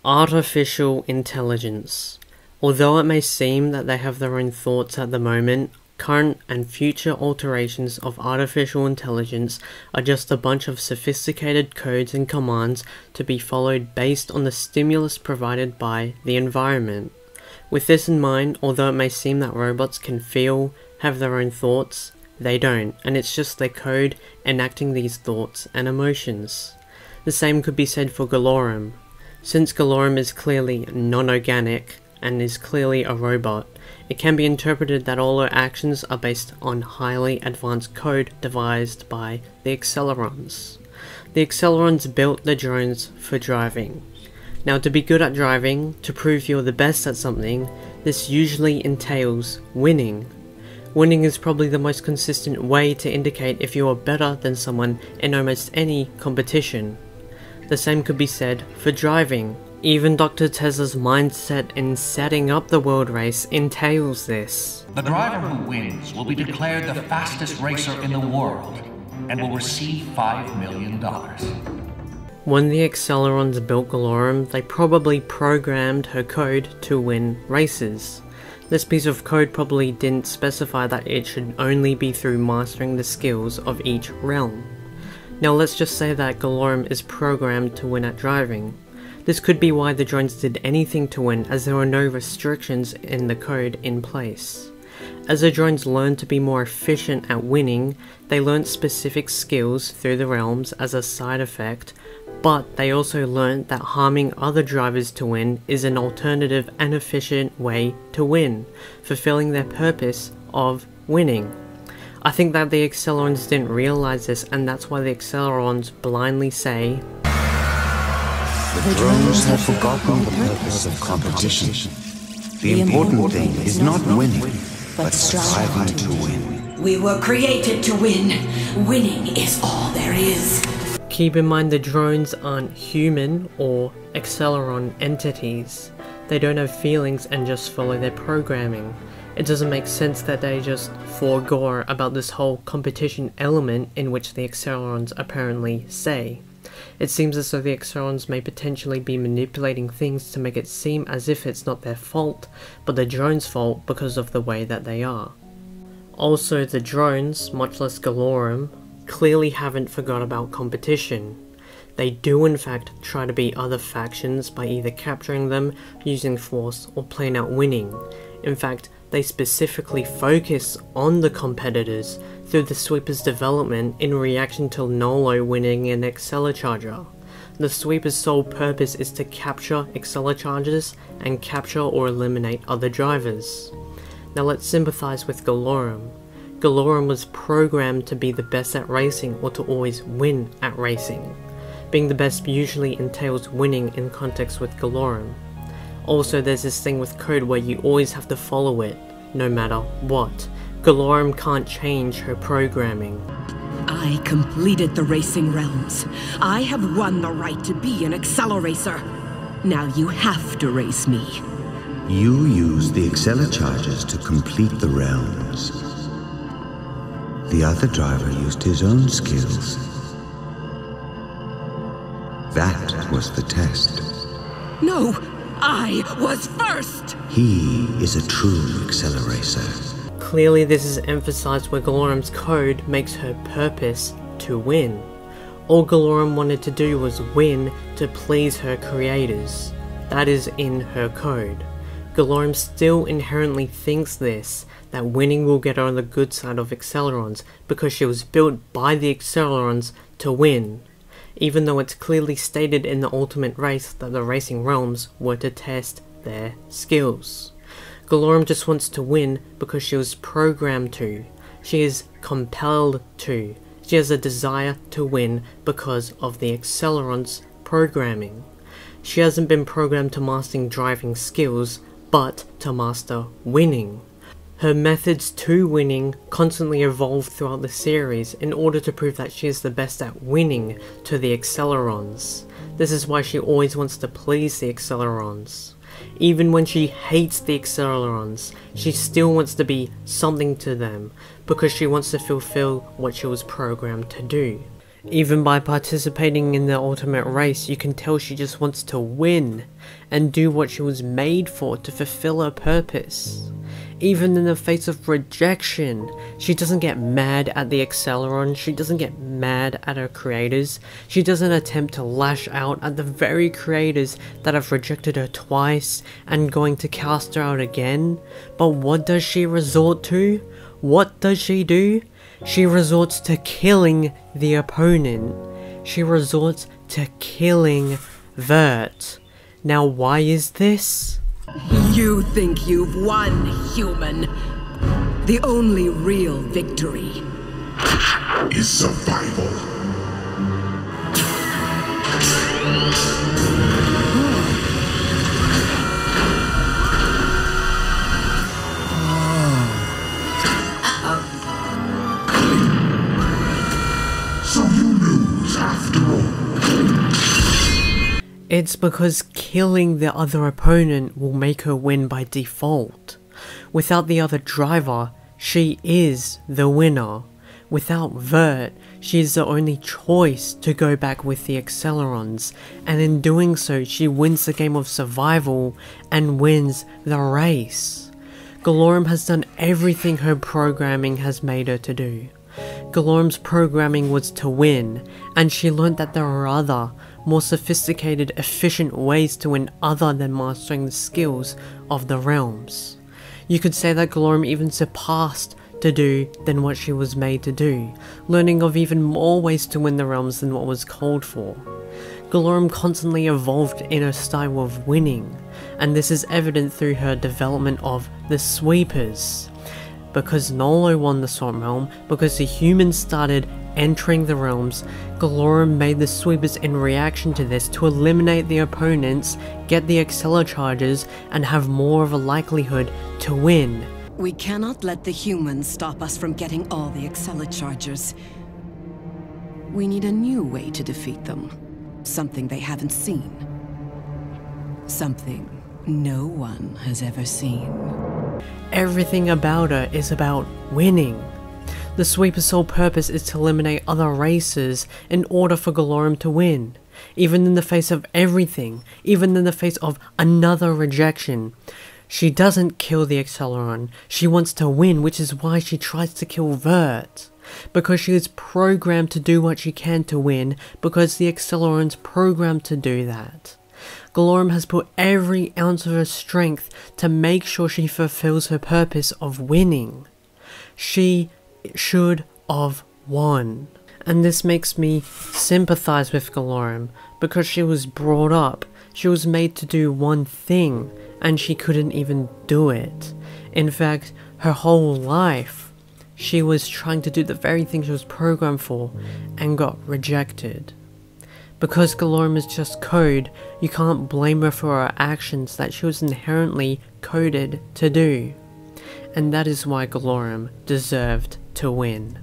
Artificial intelligence. Although it may seem that they have their own thoughts at the moment, current and future alterations of artificial intelligence are just a bunch of sophisticated codes and commands to be followed based on the stimulus provided by the environment. With this in mind, although it may seem that robots can feel, have their own thoughts, they don't, and it's just their code enacting these thoughts and emotions. The same could be said for Gelorum. Since Gelorum is clearly non-organic and is clearly a robot, it can be interpreted that all her actions are based on highly advanced code devised by the AcceleRacers. The AcceleRacers built the drones for driving. Now, to be good at driving, to prove you're the best at something, this usually entails winning. Winning is probably the most consistent way to indicate if you are better than someone in almost any competition. The same could be said for driving. Even Dr. Tesla's mindset in setting up the world race entails this. The driver who wins will be declared the fastest racer in the world and will receive $5 million. When the AcceleRacers built Gelorum, they probably programmed her code to win races. This piece of code probably didn't specify that it should only be through mastering the skills of each realm. Now let's just say that Gelorum is programmed to win at driving. This could be why the drones did anything to win, as there were no restrictions in the code in place. As the drones learned to be more efficient at winning, they learned specific skills through the realms as a side effect, but they also learned that harming other drivers to win is an alternative and efficient way to win, fulfilling their purpose of winning. I think that the AcceleRacers didn't realize this, and that's why the AcceleRacers blindly say, "The drones have forgotten the purpose of competition. The important thing is not winning, but striving to win. We were created to win. Winning is all there is." Keep in mind the drones aren't human or Acceleron entities. They don't have feelings and just follow their programming. It doesn't make sense that they just forego about this whole competition element in which the AcceleRacers apparently say. It seems as though the AcceleRacers may potentially be manipulating things to make it seem as if it's not their fault, but the drones' fault because of the way that they are. Also, the drones, much less Gelorum, clearly haven't forgot about competition. They do in fact try to beat other factions by either capturing them, using force, or plain out winning. In fact, they specifically focus on the competitors through the Sweeper's development in reaction to Nolo winning an AcceleRacer. The Sweeper's sole purpose is to capture AcceleRacers and capture or eliminate other drivers. Now let's sympathize with Gelorum. Gelorum was programmed to be the best at racing, or to always win at racing. Being the best usually entails winning in context with Gelorum. Also, there's this thing with code where you always have to follow it, no matter what. Gelorum can't change her programming. I completed the racing realms. I have won the right to be an AcceleRacer. Now you have to race me. You used the AcceleRacers to complete the realms. The other driver used his own skills. That was the test. No, I was first! He is a true AcceleRacer. Clearly this is emphasized where Gelorum's code makes her purpose to win. All Gelorum wanted to do was win to please her creators. That is in her code. Gelorum still inherently thinks this, that winning will get her on the good side of AcceleRacers, because she was built by the AcceleRacers to win. Even though it's clearly stated in the ultimate race that the racing realms were to test their skills. Gelorum just wants to win because she was programmed to. She is compelled to. She has a desire to win because of the AcceleRacers programming. She hasn't been programmed to mastering driving skills, but to master winning. Her methods to winning constantly evolve throughout the series in order to prove that she is the best at winning to the AcceleRacers. This is why she always wants to please the AcceleRacers. Even when she hates the AcceleRacers, she still wants to be something to them, because she wants to fulfill what she was programmed to do. Even by participating in the ultimate race, you can tell she just wants to win and do what she was made for, to fulfill her purpose. Even in the face of rejection, she doesn't get mad at the Acceleron, she doesn't get mad at her creators, she doesn't attempt to lash out at the very creators that have rejected her twice and going to cast her out again. But what does she resort to? What does she do? She resorts to killing the opponent. She resorts to killing Vert. Now why is this? You think you've won, human. The only real victory is survival. So you lose after all. It's because killing the other opponent will make her win by default. Without the other driver, she is the winner. Without Vert, she is the only choice to go back with the Accelerons, and in doing so she wins the game of survival and wins the race. Gelorum has done everything her programming has made her to do. Gelorum's programming was to win, and she learned that there are other, more sophisticated, efficient ways to win other than mastering the skills of the realms. You could say that Gelorum even surpassed to do than what she was made to do, learning of even more ways to win the realms than what was called for. Gelorum constantly evolved in her style of winning, and this is evident through her development of the Sweepers. Because Nolo won the Swamp Realm, because the humans started entering the realms, Gelorum made the Sweepers in reaction to this to eliminate the opponents, get the AcceleRacers, and have more of a likelihood to win. We cannot let the humans stop us from getting all the AcceleRacers. We need a new way to defeat them. Something they haven't seen. Something no one has ever seen. Everything about her is about winning. The Sweeper's sole purpose is to eliminate other races in order for Gelorum to win. Even in the face of everything, even in the face of another rejection. She doesn't kill the Acceleron, she wants to win, which is why she tries to kill Vert. Because she is programmed to do what she can to win, because the Acceleron's programmed to do that. Gelorum has put every ounce of her strength to make sure she fulfills her purpose of winning. She should have won. And this makes me sympathize with Gelorum, because she was brought up, she was made to do one thing, and she couldn't even do it. In fact, her whole life, she was trying to do the very thing she was programmed for, and got rejected. Because Gelorum is just code, you can't blame her for her actions that she was inherently coded to do. And that is why Gelorum deserved to win.